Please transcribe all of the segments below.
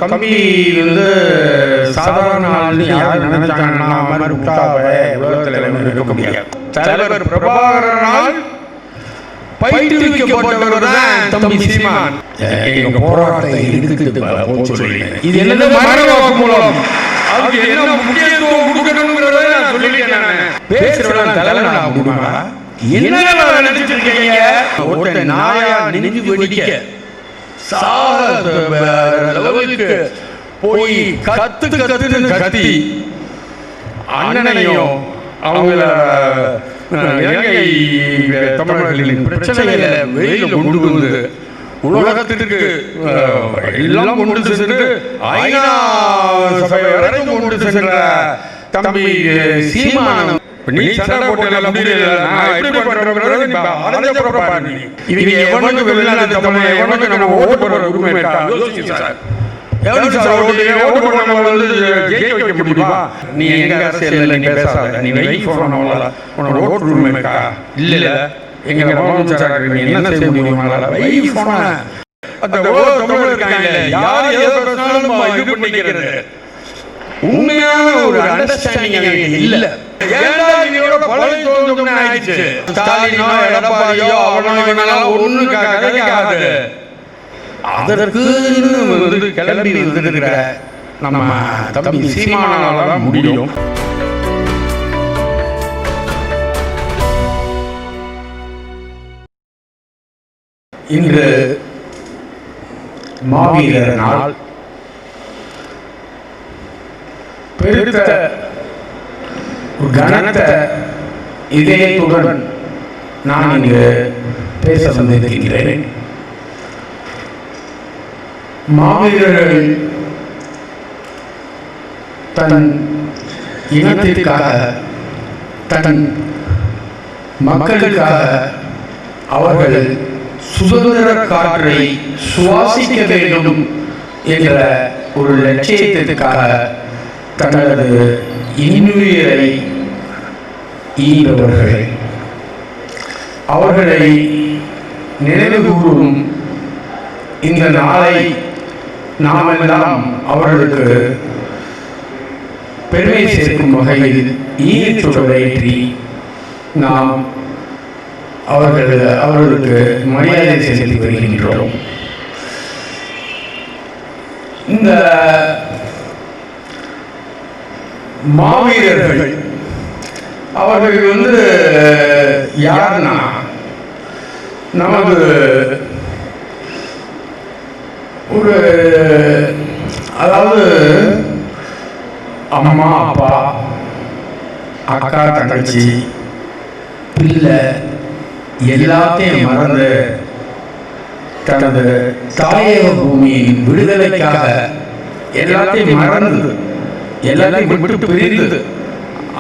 கம்பி வந்து சாதாரண ஆள்னு யார் நினைச்சாங்கன்னா மாதிரி முட்டாவை உலகத்தில் இருக்க முடியாது. தலைவர் பிரபாகரனால் பயிற்றுவிக்கப்பட்டவர் தான் தம்பி சீமான். எங்க போராட்டத்தை இது என்னது மரணவாக்கு மூலம் அதுக்கு என்ன முக்கியத்துவம் கொடுக்கணுங்கிறத நான் சொல்லிட்டேன். பேசுறவன் தலைவனா அப்படின்னா என்ன நினைச்சிருக்கீங்க? ஒருத்த நாயா நெஞ்சு வெடிக்க அளவுக்கு போய் கத்தி அண்ணனையும் அவங்கள இலங்கை தமிழர்களின் பிரச்சனைகளை வெளியில கொண்டு வந்து உலகத்திற்கு எல்லாம் கொண்டு சென்று ஐநா சபை வரைக்கும் கொண்டு சென்ற தம்பி சீமான் நீ சண்டை போட்டல முடியல. நான் எப்படி பண்றேன் அரஞ்ச புறப்பாடு இவங்க எவனுக்கு வெளிநாட்டு தமிழ் எவனுக்கு நம்ம ஓட்டு போடுற உரிமை இருக்கா? யோசிச்சு சார். எவனுக்கு சார் ஓட்டு போட நம்ம வந்து ஜெயிக்க வைக்க முடியுமா? நீ எங்க அரசியல் நீ பேசாத. நீ வெய் போன உன்னோட ஓட்டு உரிமை இருக்கா? இல்ல எங்க முதலமைச்சர் நீ என்ன செய்ய முடியுமா? வெய் போன அந்த தமிழ் இருக்காங்க யார் எதை பேசினாலும் இது பண்ணிக்கிறது உண்மையான ஒரு அண்டர்ஸ்டாண்டிங் இல்ல. அதற்கு கிளம்பி வந்திருக்கிற நம்ம தம்பி சீமானால முடியும். இன்று மாவீரர் நாள் பெருத்த கனத்த இதயத்துடன் நான் இங்கு பேச வந்திருக்கிறேன். மாவீரர்கள் தன் இனத்திற்காக தன் மக்களுக்காக அவர்கள் சுதந்திர காற்றை சுவாசிக்க வேண்டும் என்ற ஒரு லட்சியத்திற்காக தனது இன்னுயிரை ஈந்தவர்கள். அவர்களை நினைவு கூறும் இந்த நாளை நாமெல்லாம் அவர்களுக்கு பெருமை சேர்க்கும் வகையில் ஈர்ச்சுடரேற்றி நாம் அவர்களுக்கு மரியாதை செலுத்தி வருகின்றோம். இந்த மாவீரர்கள் அவர்கள் வந்து யாருன்னா நமக்கு ஒரு அதாவது அம்மா அப்பா அக்கா தங்கச்சி பிள்ளை எல்லாத்தையும் மறந்து தனது தாயக பூமியின் விடுதலைக்காக எல்லாத்தையும் மறந்து எல்லாத்தையும் விட்டு பிரிந்து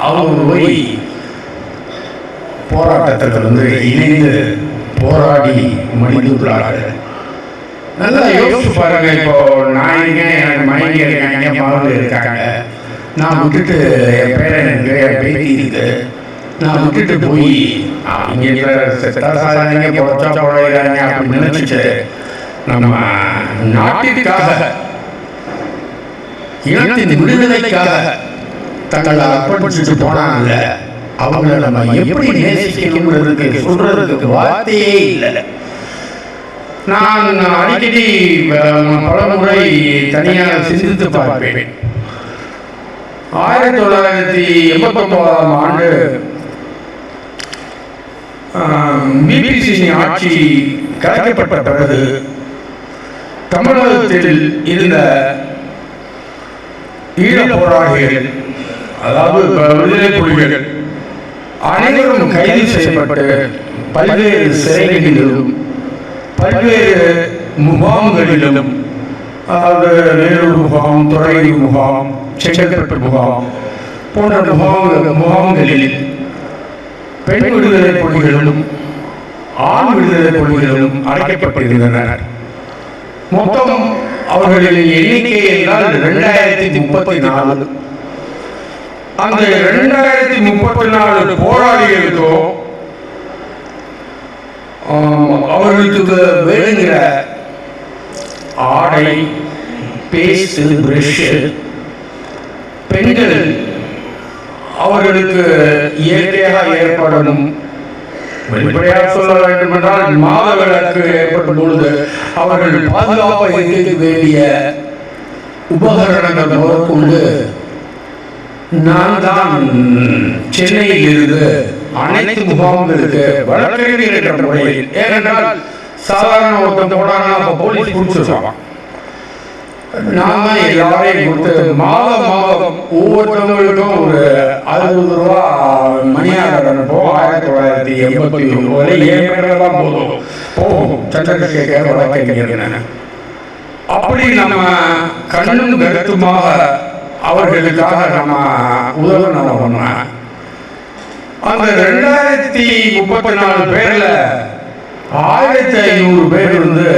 அவங்க போய் போராட்டத்தில் வந்து இணைந்து போராடி மடிந்துள்ளார்கள். நல்லா யோசிச்சு பாருங்க. இப்போ நாய்ங்க மயங்க இருக்காங்க, மருந்து இருக்காங்க. நான் விட்டுட்டு என் பேரன் இருக்கு, என் பேத்தி இருக்கு, நான் விட்டுட்டு போய் இங்கே செத்தாசாங்க பொறச்சா போடுறாங்க அப்படின்னு நினைச்சிட்டு நம்ம நாட்டிற்காக இனத்தின் விடுதலைக்காக தங்களை அர்ப்பணிச்சுட்டு போனாங்கல்ல, அவங்களை நம்ம எப்படி நேசிக்கணும்ன்றதுக்கு சொல்றதுக்கு வார்த்தையே இல்லை. நான் அடிக்கடி பல முறை தனியாக சிந்தித்து பார்ப்பேன். 1989ஆம் ஆண்டு பிபிசி ஆட்சி கலைக்கப்பட்ட பிறகு தமிழகத்தில் இருந்த ஈழ போராளிகள் அதாவது விடுதலை புலிகள் அனைவரும் கைது செய்யப்பட்டு பல்வேறு சிறைகளிலும் பல்வேறு முகாம்களிலும் அதாவது வேலூர் முகாம், துறையூர் முகாம், செங்கல்பட்டு முகாம் போன்ற முகாம்களில் பெண் விடுதலை புலிகளும் ஆண் விடுதலை புலிகளும் அடைக்கப்பட்டிருந்தனர். மொத்தம் அவர்களின் எண்ணிக்கை என்றால் 2034. அந்த 2034 போராளிகளுக்கும் அவர்களுக்கு வேணுங்கிற ஆடை பேஸ்ட், பிரஷ், பெண்கள் அவர்களுக்கு இயற்கையாக ஏற்படும், வெளிப்படையாக சொல்ல வேண்டும் என்றால் மாதவிலக்கு ஏற்படும் பொழுது அவர்கள் பாதுகாப்பாக இருக்க வேண்டிய உபகரணங்கள் முதற்கொண்டு நான் தான் சென்னையில் இருந்து அனைத்து முகாம்களுக்கு வழக்கறிஞர் என்ற முறையில், ஏனென்றால் சாதாரண ஒருத்தன் போனாங்கன்னா போலீஸ் பிடிச்சிருவாங்க. நாம எல்லாரையும் கொடுத்து மாதம் ஒவ்வொருத்தவங்களுக்கும் ஒரு 60 ரூபா மணியாக அனுப்போம். 1981 ஏன் பேரெல்லாம் போகும் சந்திரசேகர் வழக்கறிஞர். அப்படி நம்ம கண்ணும் கருத்துமாக அவர்களுக்காக நம்ம உதவணும். அந்த 2034 பேர்ல 1500 பேர் வந்து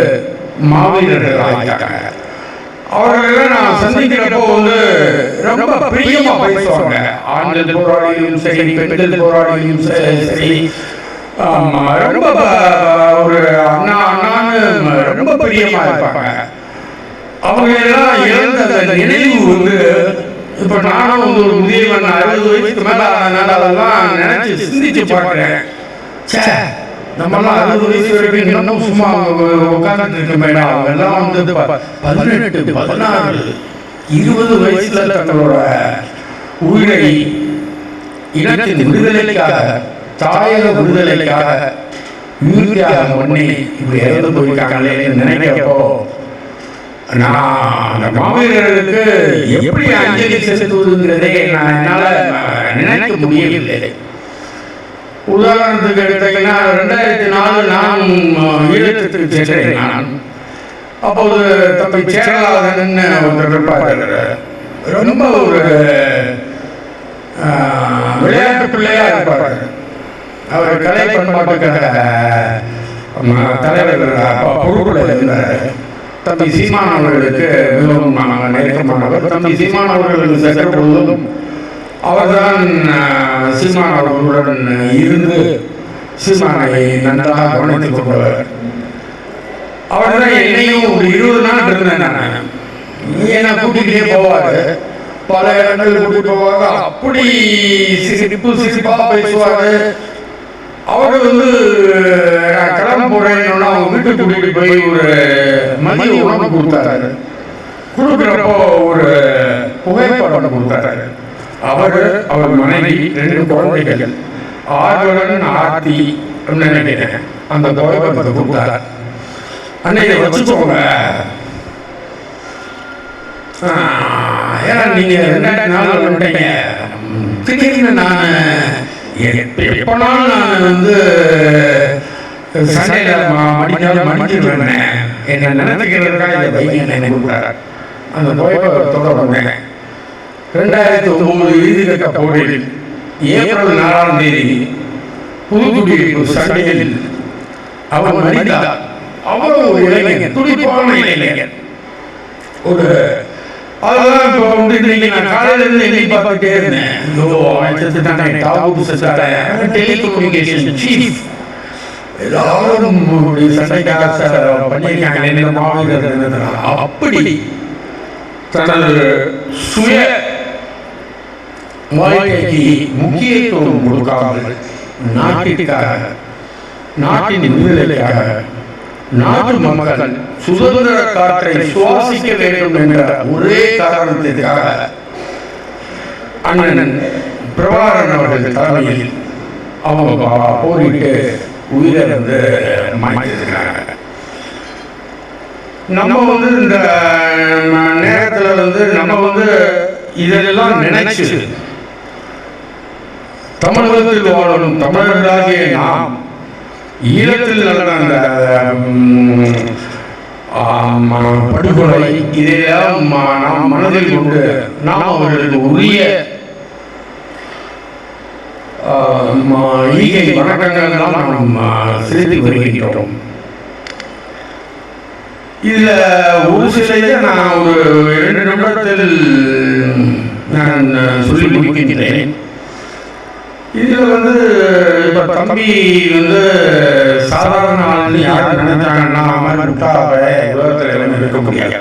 மாவீரர்கள் ஆகிட்டாங்க. அவர்கள் நான் சந்திக்கிறப்போ வந்து ரொம்ப பிரியமா பேசுவாங்க. ஆண்கள் போராளியும் சரி, பெண்கள் போராளியும் சரி, ரொம்ப ஒரு அண்ணான்னு ரொம்ப பிரியமா இருப்பாங்க. அவங்க எல்லாம் இழந்த அந்த நினைவு வந்து இப்ப நானும் வந்து ஒரு முதியவன் 60 வயசுக்கு மேல அதனால அதெல்லாம் நினைச்சு சிந்திச்சு பார்க்கிறேன். நம்மளாம் 60 வயசு வரைக்கும் இன்னும் சும்மா உட்கார்ந்துட்டு இருக்க வேண்டாம். அவங்க எல்லாம் வந்து 18, 16, 20 வயசுல தங்களோட உயிரை இனத்தின் விடுதலைக்காக, தாயக விடுதலைக்காக யூரியாக பண்ணி இப்படி இறந்து போயிருக்காங்களே நினைக்கிறப்போ நான் அந்த மாவீரர்களுக்கு எப்படி அஞ்சலி செலுத்துவதுங்கிறதே என்னால நினைக்க முடியவில்லை. உதாரணத்துக்கு எடுத்தீங்கன்னா 2004 நான் ஈழத்துக்கு சென்றேன். நான் அப்போது தம்பி சேரலாதன் ஒருத்தர் இருப்பார். ரொம்ப ஒரு விளையாட்டு பிள்ளையா இருப்பார். அவர் கலை பண்பாட்டுக்காக தலைவர் பொறுப்புல இருந்தார். தம்பி சீமான் அவர்களுக்கு மிகவும் நெருக்கமானவர். தம்பி சீமான் அவர்களுக்கு சென்ற பொழுதும் அவர்தான் சீமான் அவர்களுடன் இருந்து சீமானை நன்றாக கவனித்துக் கொண்டவர். அவர்தான் என்னையும் ஒரு 20 நாள் இருந்தேன். நான் என்ன கூட்டிகிட்டே போவாரு, பல இடங்கள் கூட்டிட்டு போவாங்க. அப்படி சிரிப்பா பேசுவாரு. அவர் வந்து நான் கிளம்ப போறேன்னு அவங்க வீட்டுக்கு கூட்டிட்டு போய் ஒரு மதிய உணவு கொடுத்தாரு. கொடுக்குறப்போ ஒரு புகைப்படம் கொடுத்தாரு. அவர் மனைவி, 2 குழந்தைகள், ஆர்வலன் ஆர்த்தி நினைக்கிறேன். அந்த புகைப்படத்தை கொடுத்தார். அன்னைக்கு வச்சுக்கோங்க, ஏன்னா நீங்க 2004 வந்துட்டீங்க. திடீர்னு நான் எப்பனாலும் நான் வந்து சண்டையில மடிச்சிருவேன் என்ன நினைக்கிறதுக்காக இதை வைங்க என்ன கொடுத்தார். அந்த புகைப்படத்தோட வந்தேன். 2009 இறுதிக்கட்ட போரில் ஏப்ரல் 4ஆம் தேதி புதுக்குடியிருப்பு சண்டையில் அவர் மடித்தார். அவர் ஒரு இளைஞர், துடிப்பான இளைஞர். ஒரு அதெல்லாம் இப்போ வந்து இன்னைக்கு நான் காலையில இருந்து எண்ணி பார்த்துட்டே இருந்தேன். டெலிகம்யூனிகேஷன் சீஃப் எல்லாரும் அப்படி தனது சுய வாழ்க்கைக்கு முக்கியத்துவம் கொடுக்காமல் நாட்டிற்காக, நாட்டின் விடுதலைக்காக, நாட்டு மக்கள் சுதந்திர காற்றை சுவாசிக்க வேண்டும் என்ற ஒரே காரணத்திற்காக அண்ணன் பிரபாகரன் அவர்கள் தலைமையில் அவங்க போரிட்டு உயிரை வந்து மாற்றிருக்கிறாங்க. நம்ம வந்து இந்த நேரத்தில் வந்து நம்ம வந்து இதெல்லாம் நினைச்சு தமிழகத்தில் வாழும் தமிழர்களாகிய நாம் ஈழத்தில் நடந்த அந்த படுகொலை இதையெல்லாம் நாம் மனதில் கொண்டு நாம் அவர்களுக்கு உரிய ஈகை வணக்கங்கள் நாம் செலுத்தி வருகின்றோம். இதுல ஒரு சில நான் ஒரு 2 நிமிடத்தில் நான் சொல்லி முடிக்கின்றேன். இதுல வந்து இப்ப தம்பி வந்து சாதாரண ஆள் யாரும் நினைச்சாங்கன்னா உலகத்தில் இருக்க முடியாது.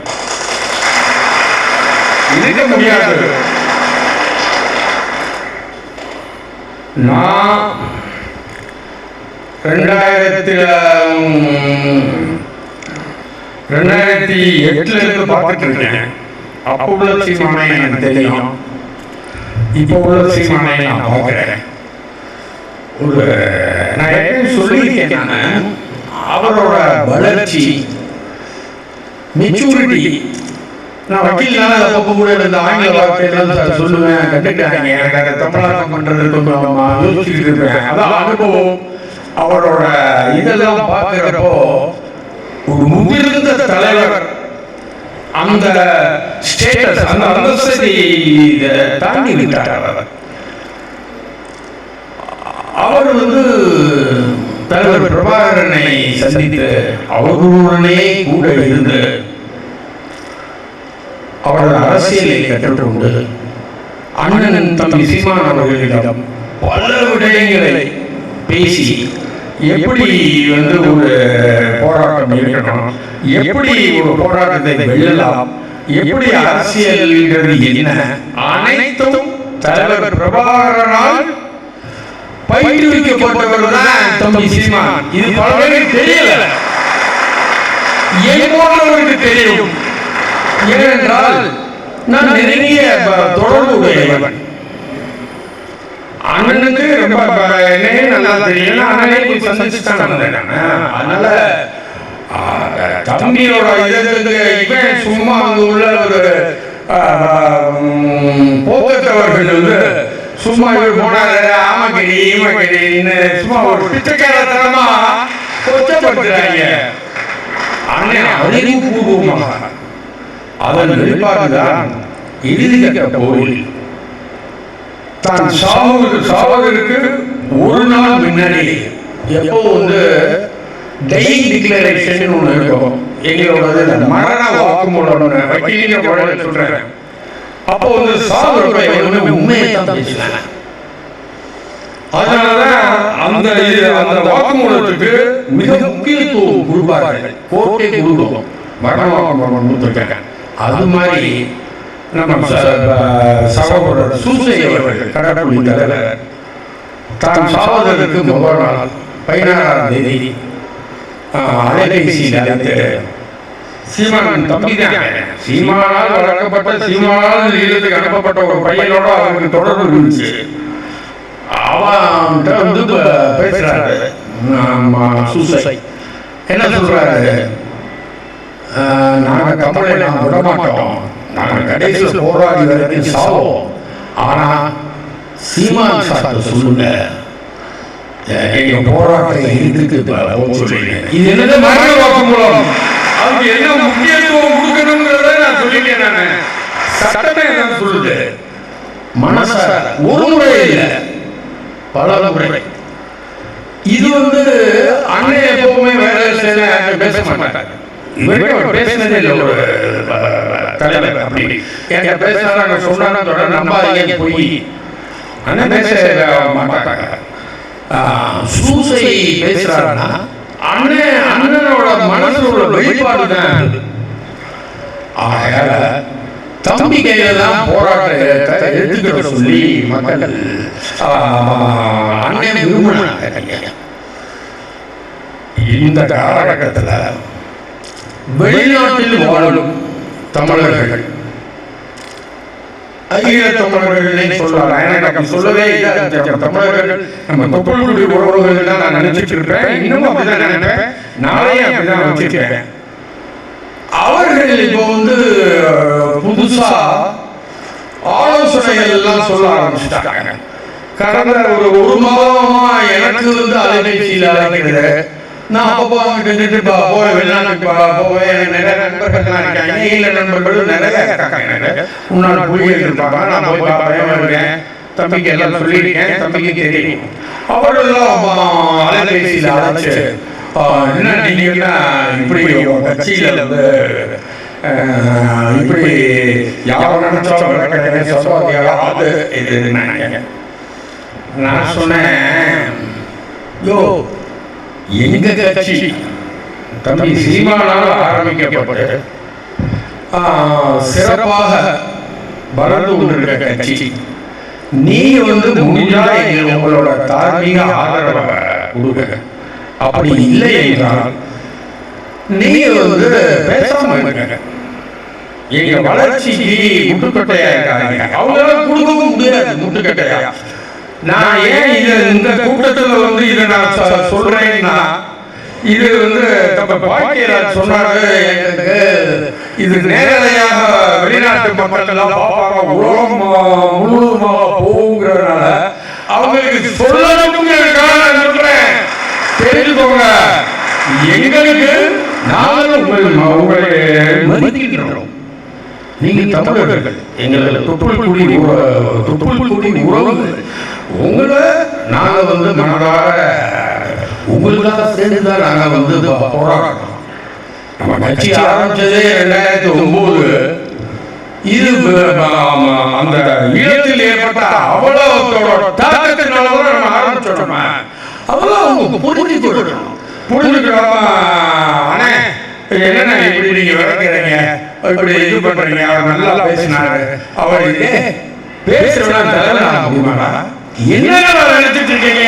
இருக்க முடியாது. நான் 2008 பார்த்துட்டு இருக்கேன். அப்போ உள்ள சீமானை எனக்கு தெரியும், இப்போ உள்ள சீமானை நான் பார்க்கிறேன். நான் எப்பயும் சொல்லியிருக்கேன், அவரோட வளர்ச்சி, மெச்சூரிட்டி. நான் வக்கீல்னால அப்போ கூட இந்த ஆங்கில வார்த்தையெல்லாம் சொல்லுவேன், கண்டுட்டாங்க. எனக்கு தமிழகம் பண்றது கொஞ்சம் யோசிச்சுட்டு இருப்பேன். அதான் அனுபவம். அவரோட இதெல்லாம் பார்க்கிறப்போ ஒரு முதிர்ந்த தலைவர் அந்த ஸ்டேட்டஸ், அந்த அந்தஸ்தை தாண்டி விட்டார். அவர் தலைவர் பிரபாகரனை சந்தித்து அவர்களுடனே கூட இருந்து அவரது அரசியலை கற்றுக்கொண்டு அண்ணன் தம்பி சீமான் அவர்களிடம் பல விடயங்களை பேசி எப்படி ஒரு போராட்டம் இருக்கணும், எப்படி ஒரு போராட்டத்தை வெல்லலாம், எப்படி அரசியல் என்ன, அனைத்தும் தலைவர் பிரபாகரனால் பயிற்றுவிக்கப்பட்டவர் தான் தம்பி சீமான். இது பல பேருக்கு தெரியல, போன்றவருக்கு தெரியும். ஏனென்றால் நான் நிறைய தொடர்பு உடையவன். அண்ணனுக்கு ரொம்ப என்னையே நல்லா தெரியும். அண்ணனை போய் சந்திச்சுதான் வந்தேன். அதனால தம்பியோட இதற்கு சும்மா அங்க உள்ள ஒரு போக்குவரத்தவர்கள் சும்மா போனாரு, ஆமக்கடி ஈமக்கடின்னு சும்மா ஒரு பிச்சைக்காரத்தனமா கொச்சப்படுத்துறாங்க. அண்ணன் அறிவுபூர்வமாக அதன் வெளிப்பாடுதான் இறுதிக்கட்ட போரில் தான் சாவதற்கு ஒரு நாள் முன்னாடி எப்போ டையிங் டிக்ளரேஷன் ஒன்று இருக்கும், எங்களோட மரண வாக்குமூலம் வக்கீலின் சொல்றேன். அப்போ சாவதற்கு உண்மையை தான் பேசலாம். அதனாலதான் அந்த வாக்குமூலத்துக்கு மிக முக்கியத்துவம் கொடுப்பார்கள். கோர்ட்டே கொடுக்கும் மரண வாக்குமூலம் கொடுத்துருக்கேன். அது மாதிரி நம்ம சகோதரர் சூசை அவர்கள் கடற்குடி தலைவர் தான் சாவதற்கு முதல் நாள் 16ஆம் தேதி அலைபேசியில் அழைத்து, சீமான் தம்பி தான், சீமானால் வளர்க்கப்பட்ட, சீமானால் ஈழத்துக்கு அனுப்பப்பட்ட ஒரு பையனோட அவருக்கு தொடர்பு இருந்துச்சு. அவன்கிட்ட பேசுறாரு சூசை. என்ன சொல்றாரு, நாங்க தமிழை நான் விட மாட்டோம், நாங்கள் கடைசியில் போராடி வரைக்கும் சாவோம், ஆனா சீமான் சார்ட்ட சொல்லுங்க எங்க போராட்டத்தை இருக்கு. இது என்னது மரண வாக்குமூலம், அதுக்கு என்ன முக்கியத்துவம் கொடுக்கணுங்கிறத நான் சொல்லிட்டேன். நான் சட்டமே என்ன சொல்லுது, மனச ஒரு முறை இல்லை பல முறை. இது அண்ணன் எப்பவுமே வேற பேச மாட்டாங்க. பேசினதே இல்லை ஒரு தலைவர். அப்படி எங்க பேசுறாங்க சொன்னா நம்பாதீங்க, போய் அண்ணன் பேச மாட்டாங்க. சூசை பேசுறாங்கன்னா அண்ணனோட மனசோட வெளிப்பாடு தான். தம்பி கையிலாம் போராட்டத்தை எடுத்துக்கிற சொல்லி மக்கள் அண்ணனை விரும்பினாங்க. இந்த காலகட்டத்தில் வெளிநாட்டில் வாழும் தமிழர்கள், தமிழர்கள் சொல்லவே தமிழர்கள் நம்ம தொப்புளுடைய உறவுகள் தான் நான் நினைச்சிட்டு இருப்பேன். இன்னும் அப்படிதான் நினைப்பேன், நாளையே அப்படிதான் வச்சிருக்கேன். அவர்கள் இப்போ புதுசா ஆலோசனைகள் எல்லாம் சொல்ல ஆரம்பிச்சுட்டாங்க. கடந்த ஒரு மாதமா எனக்கு அலைபேசியில் அழைக்கிறது. நான் அப்போ நின்றுட்டு போய் வெளிநாட்டுக்கு போவேன். நிறைய நண்பர்கள் இருக்காங்க, ஈழ நண்பர்கள் நிறைய இருக்காங்க. முன்னாள் புலிகள் இருப்பாங்க, நான் போய் பார்ப்பேன் வருவேன். தம்பிக்கு எல்லாம் சொல்லியிருக்கேன், தம்பிக்கு தெரியும். அவர்களெல்லாம் அலைபேசியில் அழைச்சு, என்ன நீங்கன்னா இப்படி கட்சியில இப்படி யார் நினைச்சோம் சொல்லுவாங்க. நான் சொன்னேன், யோ எங்க கட்சி தம்பி சீமானால் ஆரம்பிக்கப்பட்டு சிறப்பாக வளர்ந்து கொண்டிருக்க கட்சி. நீங்க முடிஞ்சா உங்களோட தார்மீக ஆதரவை கொடுங்க. அப்படி இல்லை என்றால் நீங்க பேசாம இருங்க. எங்க வளர்ச்சிக்கு முட்டுக்கட்டையா இருக்காங்க. அவங்களால கொடுக்கவும் முடியாது முட்டுக்கட்டையா. நான் ஏன் இந்த கூட்டத்தில் இதை நான் சொல்றேன்னா, இது நம்ம பாக்கியராஜ் சொன்னாரு, இது நேரடியாக வெளிநாட்டு மக்கள் எல்லாம் பார்ப்பாங்க, உலகம் முழுவதுமாக போகுங்கிறதுனால அவங்களுக்கு சொல்லணுங்கிறதுக்காக நான் சொல்றேன். தெரிஞ்சுக்கோங்க, எங்களுக்கு நாங்களும் உங்களை மதிக்கின்றோம். நீங்க தமிழர்கள், எங்களை தொப்புள் குடி உறவுகள். உங்களை நாங்க மனதார உங்களுக்காக சேர்ந்துதான் நாங்க போராடுறோம். நம்ம கட்சி ஆரம்பிச்சதே 2009. இது அந்த ஈழத்தில் ஏற்பட்ட அவலத்தோட தாக்கத்தினாலதான் நம்ம ஆரம்பிச்சோம். அவ்வளவு அவங்க புரிஞ்சுக்கணும். அண்ணே என்ன இப்படி நீங்க விளக்குறீங்க, இப்படி இது பண்றீங்க, அவர் நல்லா பேசினாரு, அவர் பேசுறா என்ன நினைச்சிட்டு இருக்கீங்க?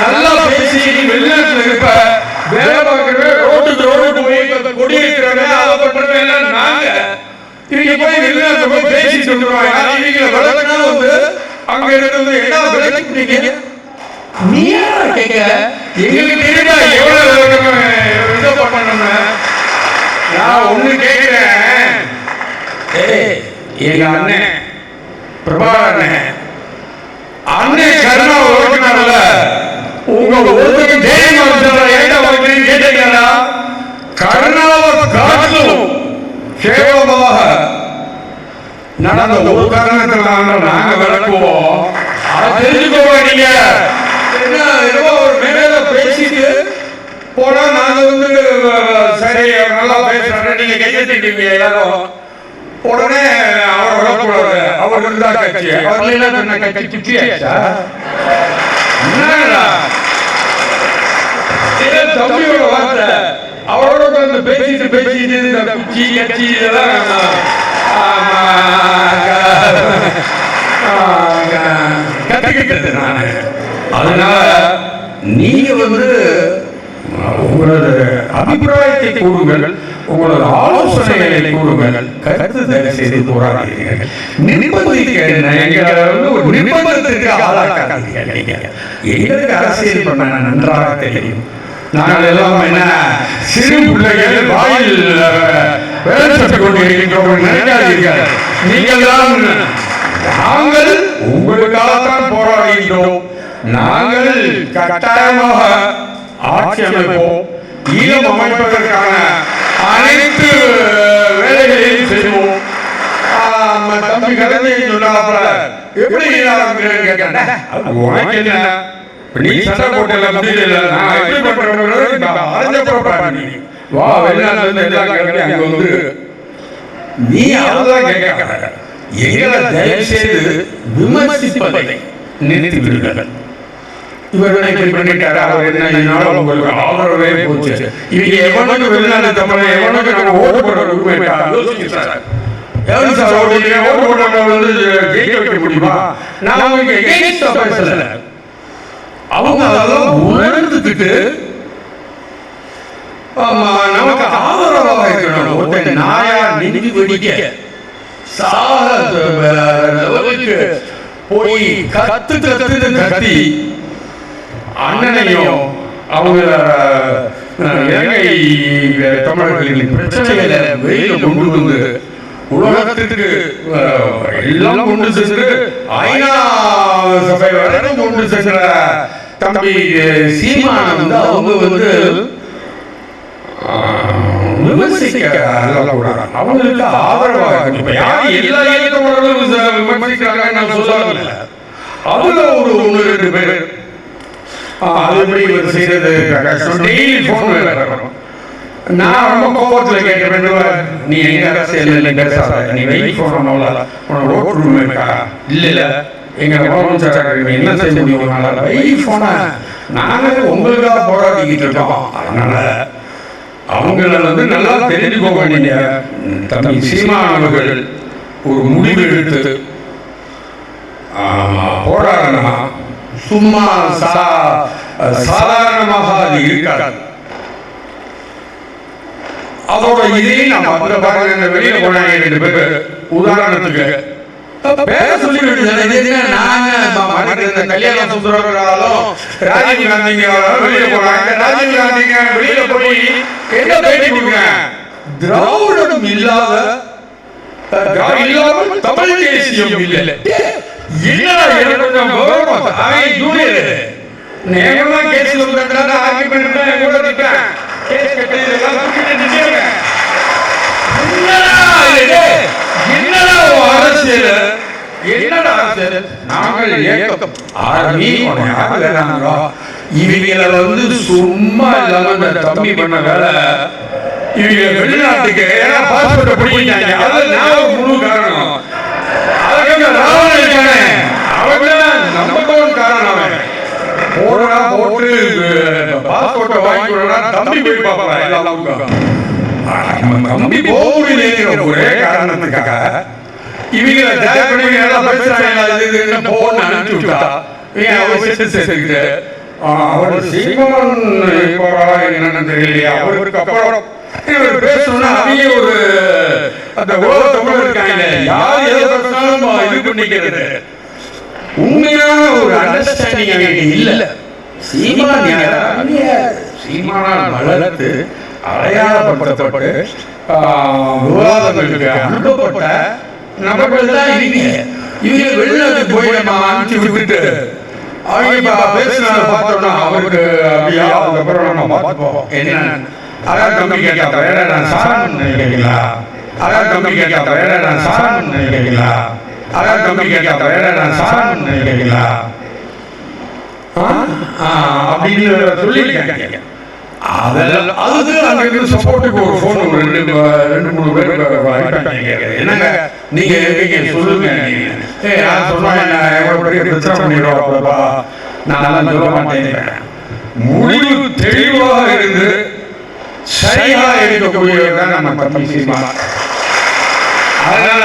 நல்லா பேசி வெளிநாட்டுல இருப்ப வேலை பார்க்கறவே ரோட்டுக்கு போய் கொடி இருக்கிறவங்க அதை பண்றவங்க நாங்க. இவங்க போய் வெளிநாட்டுல போய் பேசிட்டு வந்துருவாங்க. இவங்களை விளக்குனா அங்க இருக்கிறது என்ன விளக்கிட்டீங்க? நீ கேட்க எங்களுக்கு தெரியுதா எவ்வளவு இது பண்ணணும்னு? நான் ஒண்ணு கேட்கிறேன். எங்க அண்ணன் பிரபாகரன் அண்ணன் கருணா ஓட்டுனார்ல, உங்க ஒருத்தருக்கு தைரியம் கேட்டீங்களா? கருணாவை காட்டிலும் கேவலமாக நடந்த ஒரு காரணத்தினால நாங்க விளக்குவோம். அதை தெரிஞ்சுக்கோங்க. நீங்க ஒரு மேல பேசிட்டு போனா நாங்க சரி நல்லா பேசுறேன் நீங்க கையெழுத்திட்டீங்க எல்லாரும். உடனே அவர் இருந்தா கட்சி அவர் கட்சி குச்சியாச்சா? தம்பியோட வார்த்தை அவரோட பேசிட்டு குச்சி கட்சி இதெல்லாம் கத்துக்கிட்டது நானு. அதனால நீங்க உங்களோட அபிப்பிராயத்தை கூறுங்கள், உங்களோட ஆலோசனைகளை கூறுங்கள், கருத்து தயவு செய்து போராடுகிறீர்கள். ஒரு நிர்பந்தத்திற்கு ஆளாக்காதீங்க. எங்களுக்கு அரசியல் பண்ண நன்றாக தெரியும். நாங்கள் எல்லாம் என்ன சிறு பிள்ளைகள் வாயில் வேலை சட்டை கொண்டு இருக்கின்றோம் நினைக்காதீர்கள். நீங்கள் தான் நாங்கள் உங்களுக்காகத்தான் போராடுகின்றோம். நாங்கள் கட்டாயமாக ஆட்சி அமைப்போம். ஈழம் அமைப்பதற்கான அனைத்து வேலைகளையும் செய்வோம். தம்பி கருதி சொன்னாப்ல எப்படி நீ சண்டை போட்டல முடியல, நான் எப்படி பண்றேன் வா வெளிநாட்டு நீ அதுதான் கேட்க. எங்களை தயவு செய்து விமர்சிப்பதை நிறுத்தி விடுங்கள். இவர்களை பண்ணிட்டாரு, அவர் என்ன உங்களுக்கு ஆதரவே போச்சு. இவங்க எவனுக்கு வெளிநாட்டு தமிழ் எவனுக்கு நம்ம ஓட்டு போடுற உரிமை யோசிக்கிறார். ஓட்டு போடுறவங்க ஜெயிக்க வைக்க முடியுமா? நான் அவங்க எகெயின்ஸ்டா பேசல. அவங்க அதெல்லாம் உணர்ந்துக்கிட்டு நமக்கு ஆதரவாக இருக்கணும். ஒருத்தன் நாயா நெஞ்சு வெடிக்க சாக போய் கத்தி அண்ணனையும் அவங்க இலங்கை தமிழர்களின் பிரச்சனைகளை வெளியில கொண்டு வந்து உலகத்திற்கு எல்லாம் கொண்டு சென்று ஐநா சபை வரைக்கும் கொண்டு சென்ற தம்பி சீமான் அவங்க விமர்சிக்க அவங்களுக்கு ஆதரவாக எல்லா இயக்கங்களும் விமர்சிக்கிறாங்க சொல்லல. அதுல ஒரு 1-2 பேர் நான் ரொம்ப கோபத்தில் கேட்கிறேன், நீ எங்க அரசியல் பேசாத, நீ வெயிட் போன இல்ல எங்க என்ன செய்ய முடியும்? வெயிட் போன நாங்க உங்களுக்காக போராடிக்கிட்டு இருக்கோம். அதனால அவங்கள நல்லா தெரிஞ்சுக்கோங்க. நீங்க தம்பி சீமான் அவர்கள் ஒரு முடிவு எடுத்து போராடணுமா சும்மா சாதாரணமாக அது இருக்காது. அதோட இதையும் நம்ம வெளியில போனாங்க 2 பேர். உதாரணத்துக்கு பேர சொல்லி கல்யாண சுந்தரராலும் ராஜீவ் காந்திங்க வெளியில போனாங்க. ராஜீவ் காந்திங்க வெளியில போய் என்ன பேட்டி கொடுங்க, திராவிடம் இல்லாமல் தமிழ் தேசியம் இல்லை. சும்மா இல்லாம தம்பி பண்ண வேலை இவங்க வெளிநாட்டுக்கு முழு காரணம். போட்டு பாஸ்போர்ட்டை வாங்கினா தம்பி போய் பார்ப்பாங்க. தம்பி போக ஒரே காரணத்துக்காக இவங்களை அவர் சீமான் என்னன்னு தெரியலையா. அவருக்கு அப்புறம் பேசணும்னா அவங்க ஒரு அந்த தமிழ் இருக்காங்க யார் இது பண்ணிக்கிறது உண்மையான ஒரு அண்டர்ஸ்டாண்டிங் இல்ல. சீமானால் வளர்த்து அடையாளப்படுத்தப்பட்டு விவாதங்களுக்கு அனுப்பப்பட்ட நபர்கள் தான் இவங்க வெளிநாட்டுக்கு போய் நம்ம அனுப்பிச்சு விட்டுட்டு அவங்க பேசுறத பார்த்தோம்னா அவருக்கு அப்படியா அதுக்கப்புறம் நம்ம பார்த்துப்போம். என்ன அதான் தம்பி கேட்டா வேற நான் சாரன் நினைக்கிறீங்களா, அதான் தம்பி கேட்டா வேற நான் சாரன் நினைக்கிறீங்களா, அதான் தம்பி கேட்டா வேற நான் சாரன் நினைக்கிறீங்களா அப்படின்னு சொல்லியிருக்காங்க. அதுக்கு அங்க சப்போர்ட்டுக்கு ஒரு ஃபோன் 2-3 பேர் என்னங்க நீங்க சொல்லுங்க. நான் சொல்ல மாட்டேன். முடிவு தெளிவாக இருந்து சரியாக இருக்கக்கூடியவர்கள் நம்ம தம்பி சீமான். அதனால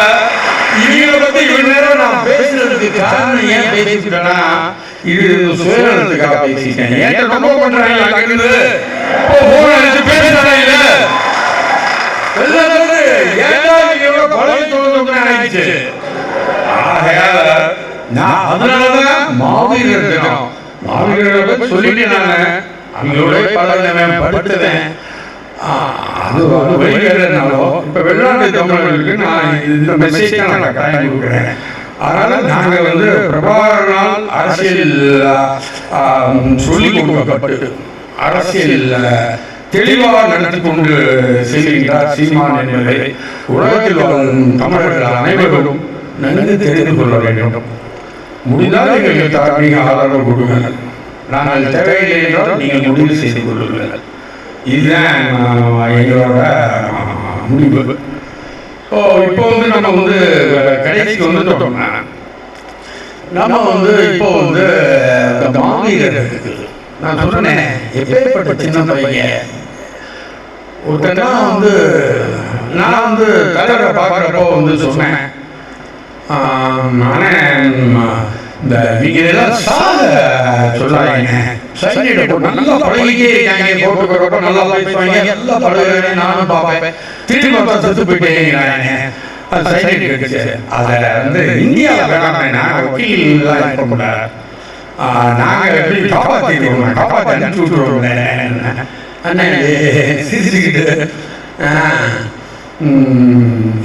இவங்களை பத்தி இவ்வளவு நேரம் நான் பேசுறதுக்கு காரணம் ஏன் பேசிட்டேன்னா இது சுயநலத்துக்காக பேசிட்டேன். ஏன் ரொம்ப பண்றாங்க அங்கிருந்து அதனாலதான் மாவீரர் தினம் மாவீரரை சொல்லிட்டு நான் அவங்களோட படுத்துவேன். அது வெளியேறனாலோ இப்ப வெளிநாட்டு தமிழர்களுக்கு நான் இந்த மெசேஜ் நான் கட்டாயம் கொடுக்குறேன். அதனால நாங்க பிரபாகரனால் அரசியல் சொல்லிக் கொடுக்கப்பட்டு அரசியல் தெளிவாக நடத்தி கொண்டு செல்கின்றார் சீமான் என்பதை உலகத்தில் வாழும் தமிழர்கள் அனைவரும் நன்கு தெரிந்து கொள்ள வேண்டும். முடிந்தால் எங்களுக்கு தார்மீக ஆதரவு கொடுங்கள். நாங்கள் தேவையில்லை என்றால் நீங்கள் முடிவு செய்து கொள்ளுங்கள். இதுதான் எங்களோட முடிவு. இப்போ நம்ம கடைசிக்கு வந்துட்டோம்னா நம்ம இப்போ மாவீரர் நான் சொல்றேன் எப்பேற்பட்ட சின்ன பையன் ஒருத்தனா நான் தலைவரை பார்க்குறப்போ சொன்னேன் நானே இந்த நீங்க சாக சொல்லாதீங்க நல்லா பழகிட்டே இருக்காங்க போட்டுக்கிறப்ப நல்லா பேசுவாங்க எல்லா பழகிறேன் நானும் பார்ப்பேன் திரும்ப செத்து போயிட்டேங்கிறாங்க. அது சைலண்ட் கிடைச்சு அதை இந்தியாவில் வேணாம் நாங்கள் வக்கீல்லாம் இருக்க முடியல நாங்கள் எப்படி காப்பாற்றிடுவோம் காப்பாற்றி அனுப்பிச்சு விட்டுருவோம் அண்ணன் சிரிச்சுக்கிட்டு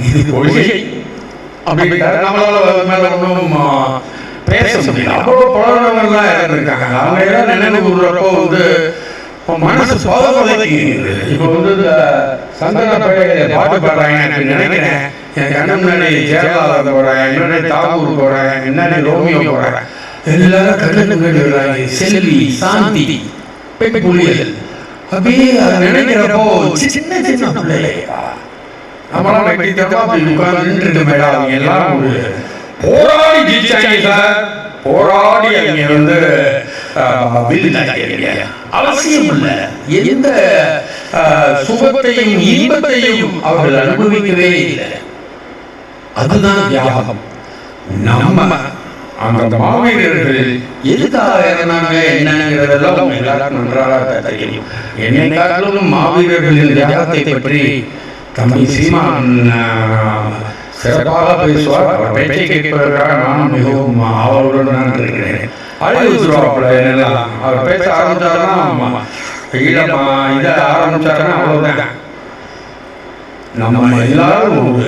இது கொள்கை அப்படின்ட்டு நம்மளால மேல ஒன்றும் பேச முடியல. அவ்வளோ பழகவங்கள்லாம் இருக்காங்க. அவங்க எல்லாம் நினைவு கூடுறப்போ மனசு பதவதைக்கு இப்போ சந்தன பாட்டு பாடுறாங்க அப்படின்னு நினைக்கிறேன். என் கண்ணு முன்னாடி ஜெயலலிதா போடுறேன், என்னுடைய தாகூர் போடுறேன், என்னுடைய ரோமியோ போடுறேன், எல்லாரும் கண்ணு முன்னாடி செல்வி சாந்தி பெண் புலிகள் அப்படியே அதை நினைக்கிறப்போ சின்ன சின்ன பிள்ளையா நம்மளால உட்கார்ந்து மேடம் எல்லாம் போராடி ஜெயிச்சாங்க சார். போராடி அங்க அவசியம் இல்லை. எந்த சுகத்தையும் இன்பத்தையும் அவர்கள் அனுபவிக்கவே இல்லை. அதுதான் தியாகம். நம்ம அந்த மாவீரர்கள் எதுக்காக இறந்தாங்க என்னங்கிறதெல்லாம் எல்லாரும் நன்றாக தெரியும். என்னை காட்டிலும் மாவீரர்களின் தியாகத்தை பற்றி தம்பி சீமான் சிறப்பாக பேசுவார். அவர் பேச்சை கேட்பதற்காக நான் மிகவும் ஆவலுடன் நான் இருக்கிறேன். அவர் பேச ஆரம்பிச்சாருன்னா இதை ஆரம்பிச்சாருன்னா அவ்வளவுதான். நம்ம எல்லாரும் ஒரு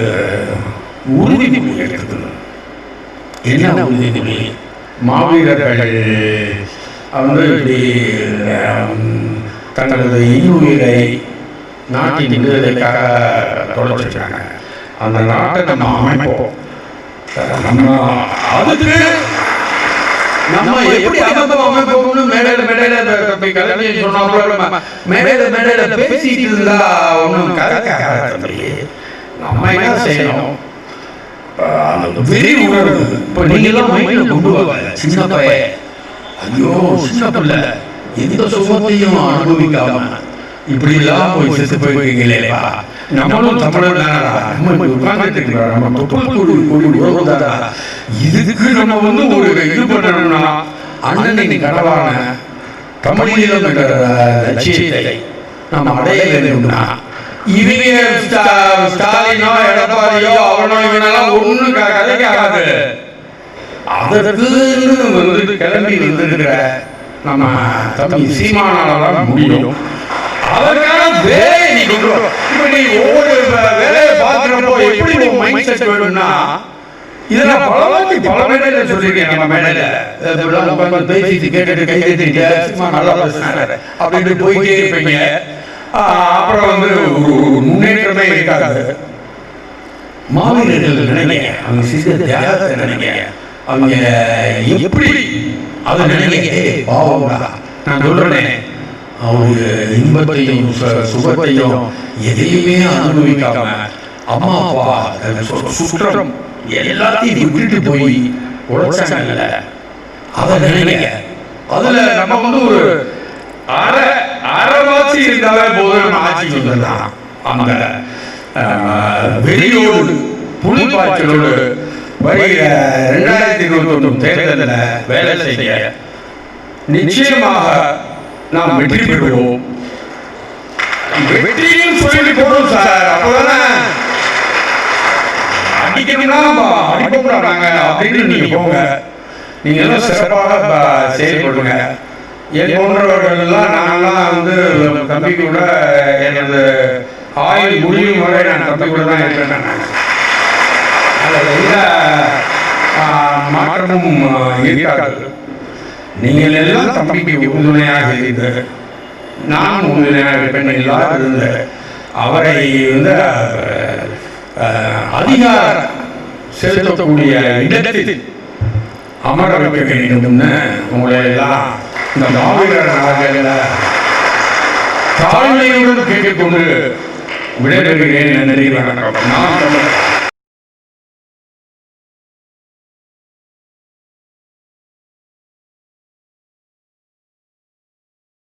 உறுதிமொழி எடுத்துக்கணும். என்ன உறுதிமொழி? மாவீரர்கள் வந்து இப்படி தங்களது இன்னுயிரை நாட்டின் விடுதலைக்காக தொடர்ச்சிருக்காங்க. அந்த நாட்டை நம்ம அமைப்போம். நம்ம அதுக்கு நம்ம எப்படி அமைப்போம்னு மேடையில கல்வி சொன்னாலும் மேடையில பேசிட்டு இருந்தா ஒன்றும் நம்ம என்ன செய்யணும்? வெறி உணர்வு. இப்போ நீங்களாம் மைண்டில் கொண்டு வாங்க. சின்ன பையன், ஐயோ சின்ன பிள்ளை, எந்த சுகத்தையும் அனுபவிக்காம இப்படி எல்லாம் போய் செத்து போயிருக்கீங்களேப்பா. நம்மளும் தமிழர் நம்ம உட்கார்ந்துட்டு நம்ம இதுக்கு நம்ம வந்து ஒரு இது பண்ணணும்னா அண்ணனின் கனவான தமிழீழம் என்ற லட்சியத்தை நம்ம அடைய வேண்டும்னா இவங்க ஸ்டாலினோ எடப்பாடியோ அவனோ இவனெல்லாம் ஒன்றும் கதைக்காது. அதற்கு வந்து கிளம்பி வந்துருக்கிற நம்ம தம்பி சீமானால முடியும். அதற்கான வேலை நீ கொண்டு வா. இப்ப நீ ஒவ்வொரு வேலையை பார்க்கிறப்போ எப்படி நீ மைண்ட் செட் வேணும்னா இதெல்லாம் பல மேடையில சொல்லியிருக்கேன். நம்ம மேடையில பேசி கேட்டுட்டு கை தட்டிட்டு சீமான் நல்லா பேசினாரு அப்படின்னு போயிட்டே இருப்பீங்க. அப்புறம் வந்து ஒரு முன்னேற்றமே இருக்காது. மாவீரர்கள் நினைங்க, அவங்க செய்த தியாகத்தை நினைங்க, அவங்க எப்படி அதை நினைங்க. பாவம்டா நான் சொல்றேன், அவங்க இன்பத்தையும் சுகத்தையும் எதையுமே அனுபவிக்காம அம்மா அப்பா சுற்றம் எல்லாத்தையும் விட்டுட்டு போய் உழைச்சாங்கல்ல, அதை நினைங்க. அதுல நம்ம வந்து ஒரு அறவாசி இருந்தாலே போதும் ஆட்சி வந்துடலாம். அந்த வெறியோடு புலிப்பாய்ச்சலோடு வருகிற 2021 தேர்தலில் வேலை செய்ய நிச்சயமாக நாம் வெற்றி பெறுவோம். வெற்றியும் சொல்லி போடும் சார். அப்போதானே அடிக்கணும்னா அடிப்போம்னாங்க அப்படின்னு நீங்க போங்க. நீங்க எல்லாம் சிறப்பாக செயல்படுங்க. என் போன்றவர்கள் எல்லாம் நாங்கள்லாம் வந்து தம்பி கூட எனது ஆயுள் முடியும் வரை நான் தம்பி கூட தான் இருக்கிறேன். அதில் எந்த மாற்றமும் இருக்காது. நீங்கள் எல்லாம் தம்பிக்கு உறுதுணையாக இருந்து நான் உறுதுணையாக இருப்பேன். எல்லாரும் இருந்து அவரை வந்து அதிகார செலுத்தக்கூடிய இடத்தில் அமர வைக்க வேண்டும்னு உங்களை எல்லாம் இந்த மாவீரர் நாளில் தாழ்மையுடன் கேட்டுக்கொண்டு விடைபெறுகிறேன். நன்றி, வணக்கம். நான்